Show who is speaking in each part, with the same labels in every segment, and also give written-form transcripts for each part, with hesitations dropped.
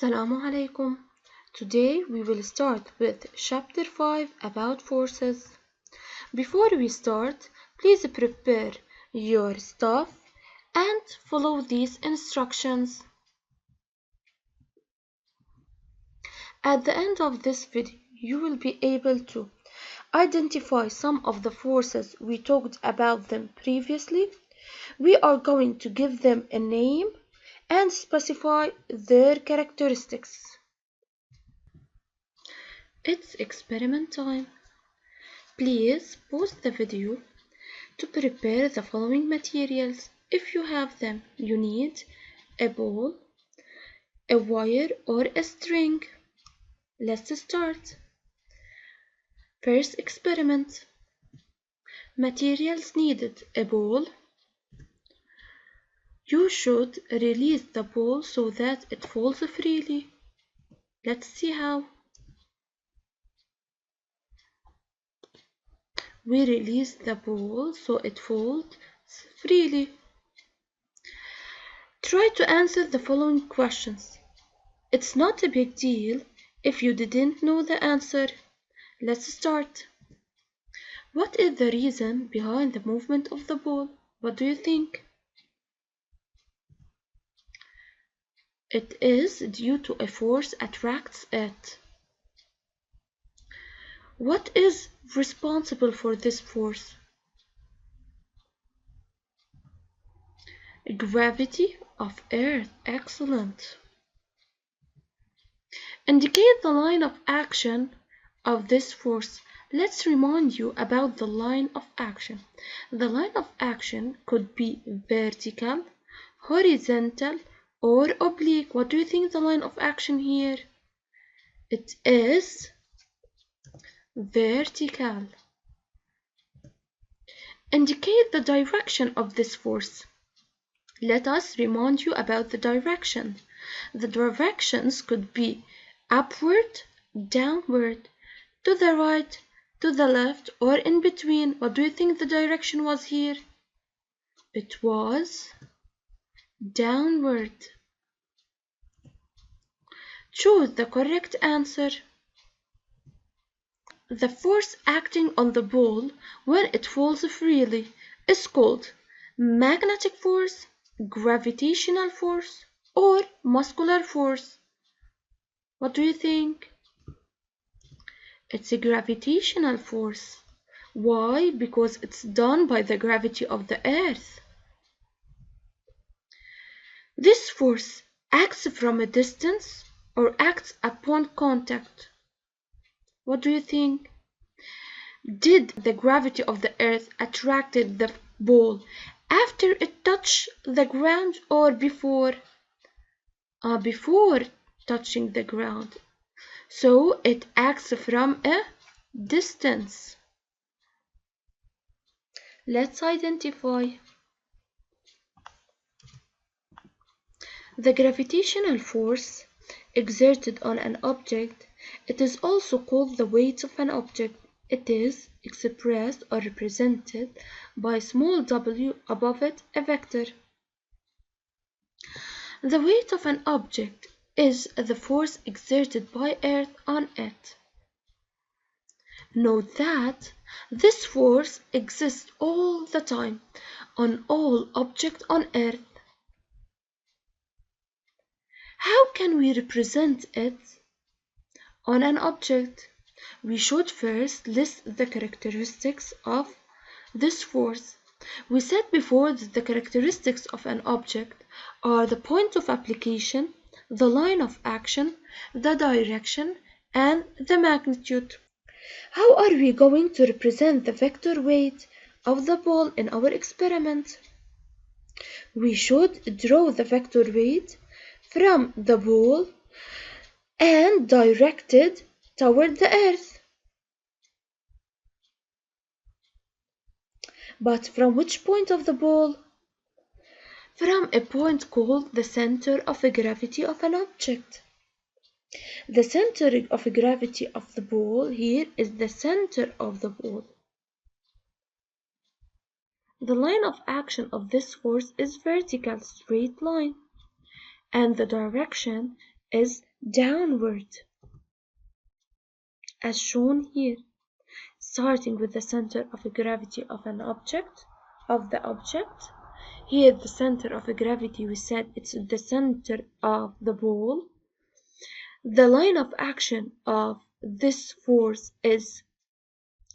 Speaker 1: Assalamu alaikum. Today we will start with chapter 5 about forces. Before we start, please prepare your stuff and follow these instructions. At the end of this video, you will be able to identify some of the forces we talked about them previously. We are going to give them a name and specify their characteristics. It's experiment time. Please pause the video to prepare the following materials. If you have them, you need a ball, a wire or a string. Let's start. First experiment. Materials needed: a ball. You should release the ball so that it falls freely. Let's see how. We release the ball so it falls freely. Try to answer the following questions. It's not a big deal if you didn't know the answer. Let's start. What is the reason behind the movement of the ball? What do you think? It is due to a force attracts it. What is responsible for this force? Gravity of Earth. Excellent. Indicate the line of action of this force. Let's remind you about the line of action. The line of action could be vertical, horizontal, or oblique. What do you think the line of action here? It is vertical. Indicate the direction of this force. Let us remind you about the direction. The directions could be upward, downward, to the right, to the left, or in between. What do you think the direction was here? It was downward. Choose the correct answer. The force acting on the ball when it falls freely is called magnetic force, gravitational force, or muscular force. What do you think? It's a gravitational force. Why? Because it's done by the gravity of the Earth. This force acts from a distance or acts upon contact. What do you think? Did the gravity of the Earth attracted the ball after it touched the ground or before? Before touching the ground. So it acts from a distance. Let's identify. The gravitational force exerted on an object, it is also called the weight of an object. It is expressed or represented by small w above it, a vector. The weight of an object is the force exerted by Earth on it. Note that this force exists all the time on all objects on Earth. How can we represent it on an object? We should first list the characteristics of this force. We said before that the characteristics of an object are the point of application, the line of action, the direction, and the magnitude. How are we going to represent the vector weight of the ball in our experiment? We should draw the vector weight from the ball and direct it toward the Earth. But from which point of the ball? From a point called the center of gravity of an object. The center of gravity of the ball here is the center of the ball. The line of action of this force is vertical, straight line, and the direction is downward, as shown here, starting with the center of gravity of the object. Here the center of gravity, we said it's the center of the ball. The line of action of this force is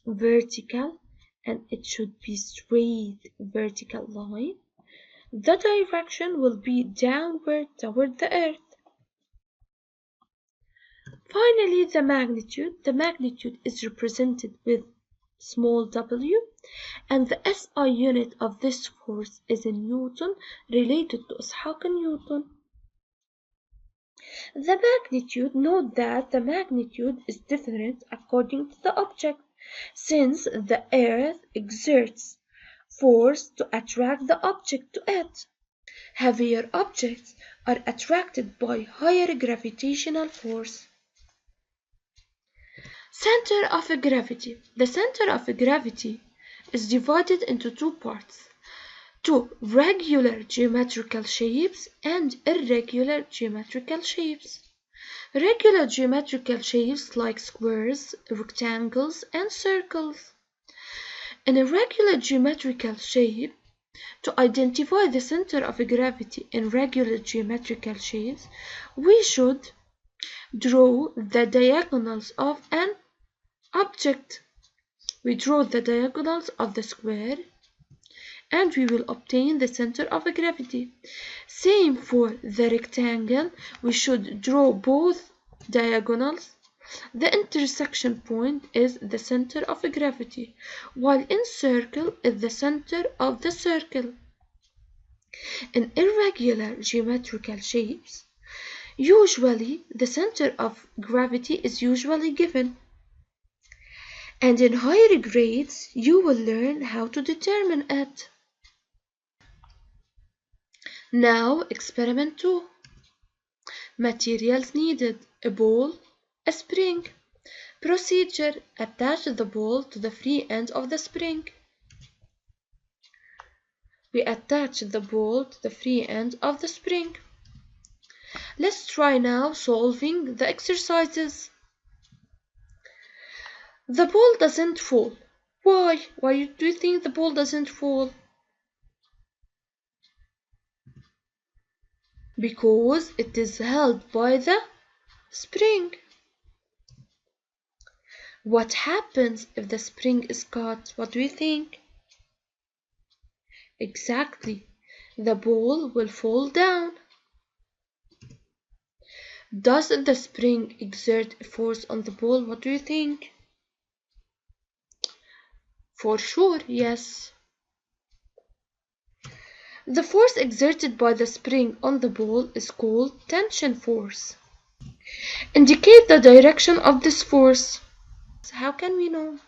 Speaker 1: vertical, and it should be straight vertical line. The direction will be downward toward the earth. Finally, the magnitude. The magnitude is represented with small w, and the SI unit of this force is in Newton, related to Isaac Newton. The magnitude, note that the magnitude is different according to the object, since the earth exerts force to attract the object to it. Heavier objects are attracted by higher gravitational force. Center of gravity. The center of gravity is divided into two parts: two regular geometrical shapes and irregular geometrical shapes. Regular geometrical shapes like squares, rectangles, and circles. In a regular geometrical shape, to identify the center of gravity in regular geometrical shapes, we should draw the diagonals of an object. We draw the diagonals of the square, and we will obtain the center of gravity. Same for the rectangle, we should draw both diagonals. The intersection point is the center of gravity, while in circle is the center of the circle. In irregular geometrical shapes, usually the center of gravity is usually given, and in higher grades you will learn how to determine it. Now, experiment 2. Materials needed: a ball, a spring. Procedure: attach the ball to the free end of the spring. We attach the ball to the free end of the spring. Let's try now solving the exercises. The ball doesn't fall. Why? Why do you think the ball doesn't fall? Because it is held by the spring. What happens if the spring is cut? What do you think? Exactly, the ball will fall down. Does the spring exert a force on the ball? What do you think? For sure, yes. The force exerted by the spring on the ball is called tension force. Indicate the direction of this force. How can we know?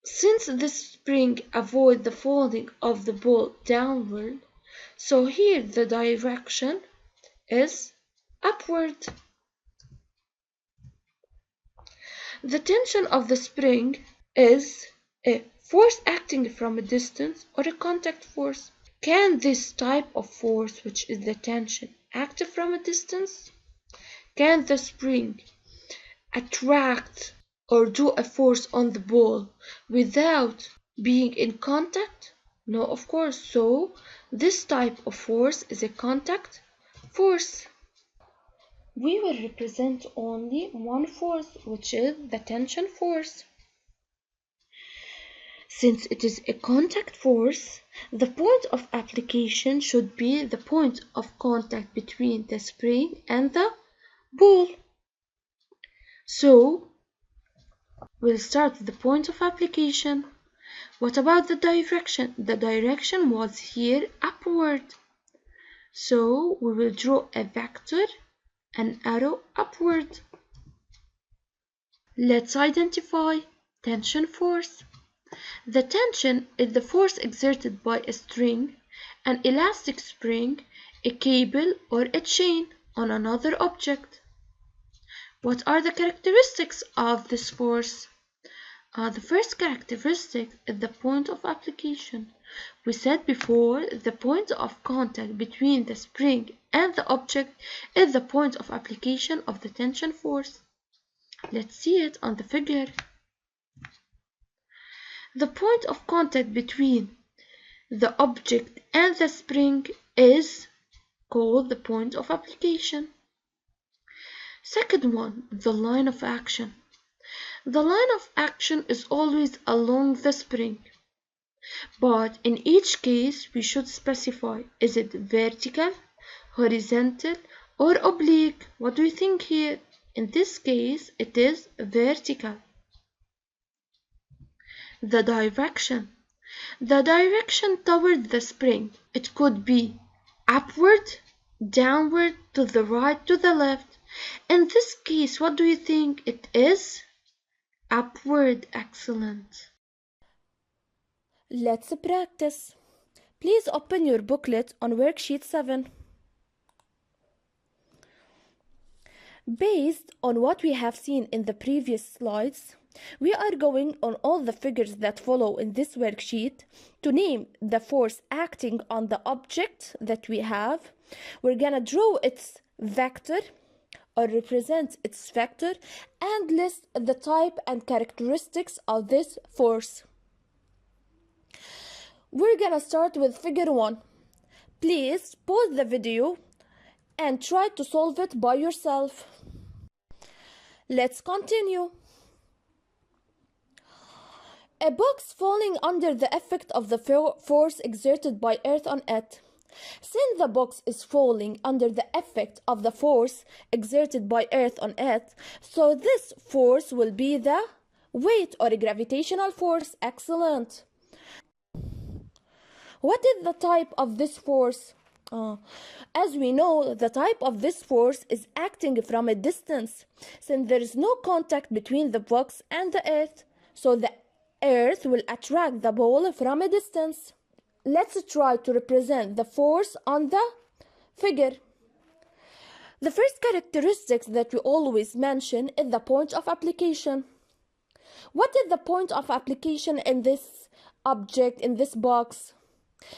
Speaker 1: Since the spring avoids the falling of the ball downward, so here the direction is upward. The tension of the spring is a force acting from a distance or a contact force. Can this type of force, which is the tension, act from a distance? Can the spring attract or do a force on the ball without being in contact? No, of course. So this type of force is a contact force. We will represent only one force, which is the tension force. Since it is a contact force, the point of application should be the point of contact between the spring and the ball. So we'll start with the point of application. What about the direction? The direction was here upward. So we will draw a vector, an arrow upward. Let's identify tension force. The tension is the force exerted by a string, an elastic spring, a cable, or a chain on another object. What are the characteristics of this force? The first characteristic is the point of application. We said before the point of contact between the spring and the object is the point of application of the tension force. Let's see it on the figure. The point of contact between the object and the spring is called the point of application. Second one, the line of action. The line of action is always along the spring, but in each case we should specify, is it vertical, horizontal, or oblique? What do you think here? In this case, it is vertical. The direction. The direction toward the spring. It could be upward, downward, to the right, to the left. In this case, what do you think it is? Upward. Excellent.
Speaker 2: Let's practice. Please open your booklet on worksheet 7. Based on what we have seen in the previous slides, we are going on all the figures that follow in this worksheet to name the force acting on the object that we have. We're gonna draw its vector or represent its vector and list the type and characteristics of this force. We're gonna start with figure 1. Please pause the video and try to solve it by yourself. Let's continue. A box falling under the effect of the force exerted by Earth on it. Since the box is falling under the effect of the force exerted by Earth on it, so this force will be the weight or gravitational force. Excellent. What is the type of this force? As we know, the type of this force is acting from a distance, since there is no contact between the box and the Earth, so the Earth will attract the ball from a distance. Let's try to represent the force on the figure. The first characteristic that we always mention is the point of application. What is the point of application in this object, in this box?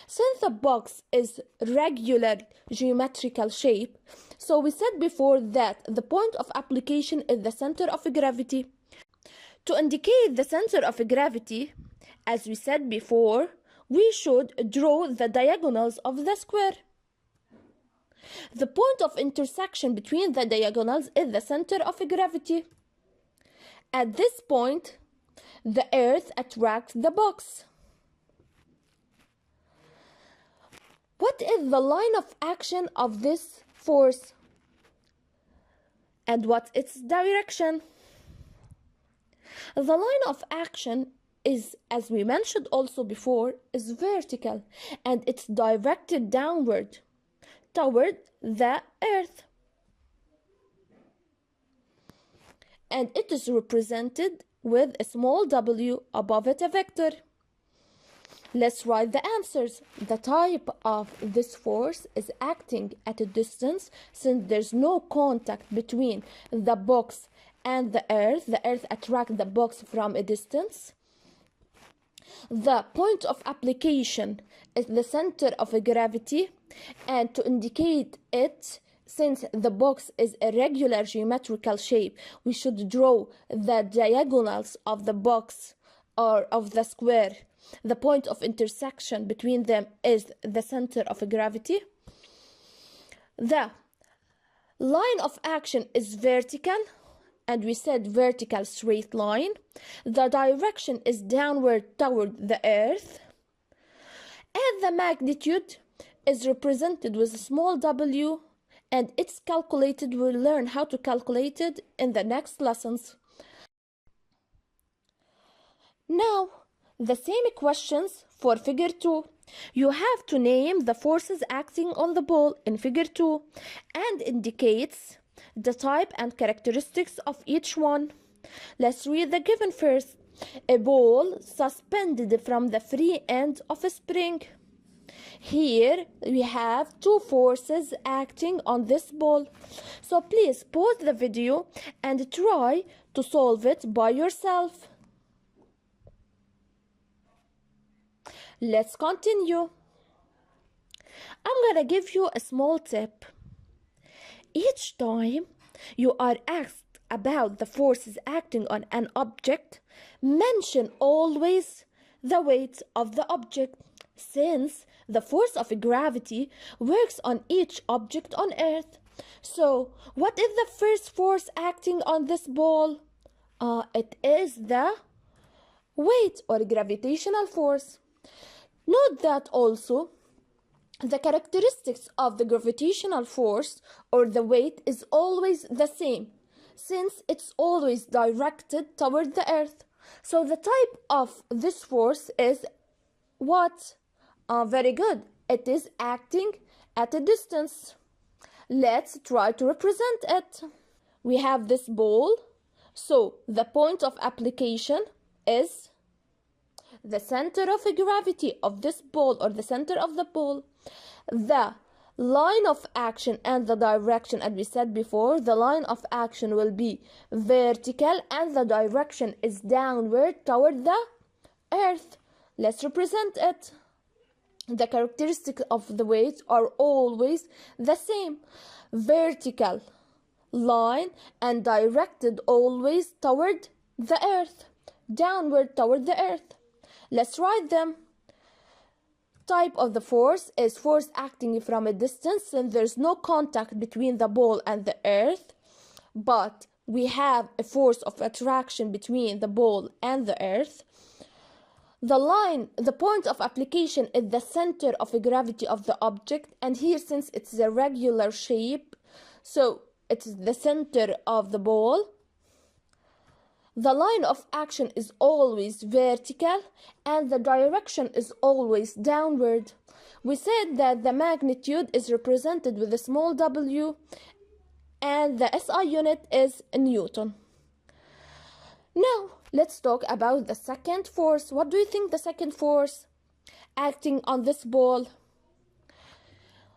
Speaker 2: Since the box is regular geometrical shape, so we said before that the point of application is the center of gravity. To indicate the center of gravity, as we said before, we should draw the diagonals of the square. The point of intersection between the diagonals is the center of gravity. At this point, the Earth attracts the box. What is the line of action of this force? And what's its direction? The line of action is, as we mentioned also before, is vertical, and it's directed downward toward the Earth. And it is represented with a small w above it, a vector. Let's write the answers. The type of this force is acting at a distance, since there's no contact between the box and the Earth. The Earth attracts the box from a distance. The point of application is the center of gravity, and to indicate it, since the box is a regular geometrical shape, we should draw the diagonals of the box or of the square. The point of intersection between them is the center of gravity. The line of action is vertical, and we said vertical straight line. The direction is downward toward the Earth. And the magnitude is represented with a small w, and it's calculated. We'll learn how to calculate it in the next lessons. Now, the same questions for figure 2. You have to name the forces acting on the ball in figure 2 and indicates the type and characteristics of each one. Let's read the given first. A ball suspended from the free end of a spring. Here we have two forces acting on this ball. So please pause the video and try to solve it by yourself. Let's continue. I'm gonna give you a small tip. Each time you are asked about the forces acting on an object, mention always the weight of the object, since the force of gravity works on each object on Earth. So, what is the first force acting on this ball? It is the weight or gravitational force. Note that also the characteristics of the gravitational force or the weight is always the same, since it's always directed toward the Earth. So the type of this force is what? Very good. It is acting at a distance. Let's try to represent it. We have this ball. So the point of application is the center of gravity of this ball or the center of the ball. The line of action and the direction, as we said before, the line of action will be vertical and the direction is downward toward the Earth. Let's represent it. The characteristics of the weight are always the same. Vertical line and directed always toward the Earth, downward toward the Earth. Let's write them. Type of the force is force acting from a distance, and there's no contact between the ball and the Earth, but we have a force of attraction between the ball and the Earth. The point of application is the center of gravity of the object, and here, since it's a regular shape, so it's the center of the ball. The line of action is always vertical and the direction is always downward. We said that the magnitude is represented with a small w and the SI unit is Newton. Now, let's talk about the second force. What do you think the second force acting on this ball?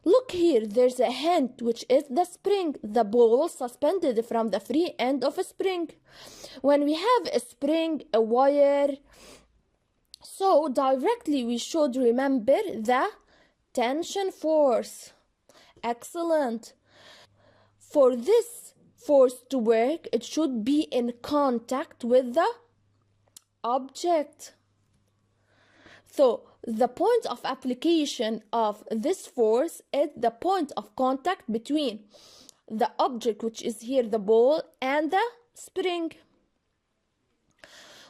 Speaker 2: Look here, there's a hint, which is the spring, the ball suspended from the free end of a spring. When we have a spring, a wire, so directly we should remember the tension force. Excellent. For this force to work, it should be in contact with the object. So, the point of application of this force is the point of contact between the object, which is here the ball, and the spring.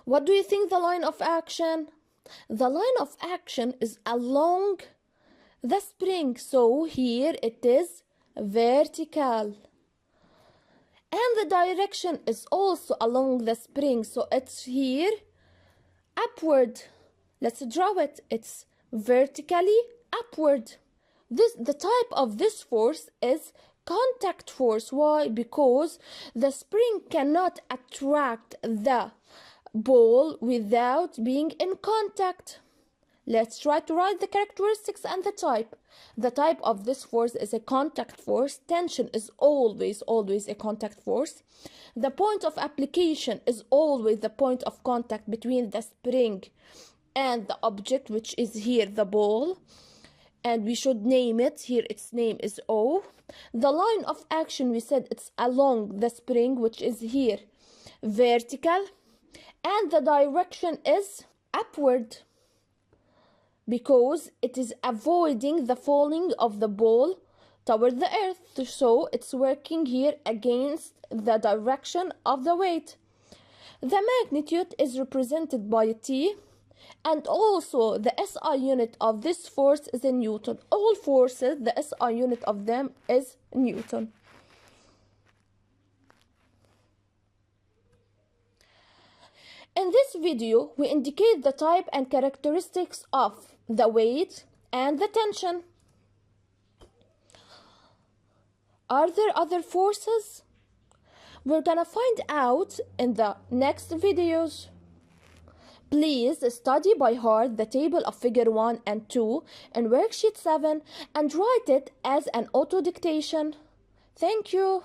Speaker 2: What do you think the line of action? The line of action is along the spring, so here it is vertical. And the direction is also along the spring, so it's here upward. Let's draw it. It's vertically upward. The type of this force is contact force. Why? Because the spring cannot attract the ball without being in contact. Let's try to write the characteristics and the type. The type of this force is a contact force. Tension is always a contact force. The point of application is always the point of contact between the spring and the object, which is here the ball, and we should name it. Here its name is O. The line of action, we said it's along the spring, which is here vertical, and the direction is upward because it is avoiding the falling of the ball toward the Earth, so it's working here against the direction of the weight. The magnitude is represented by T, and also the SI unit of this force is in Newton. All forces, the SI unit of them is Newton. In this video, we indicate the type and characteristics of the weight and the tension. Are there other forces? We're gonna find out in the next videos. Please study by heart the table of figure 1 and 2 in worksheet 7 and write it as an auto dictation. Thank you.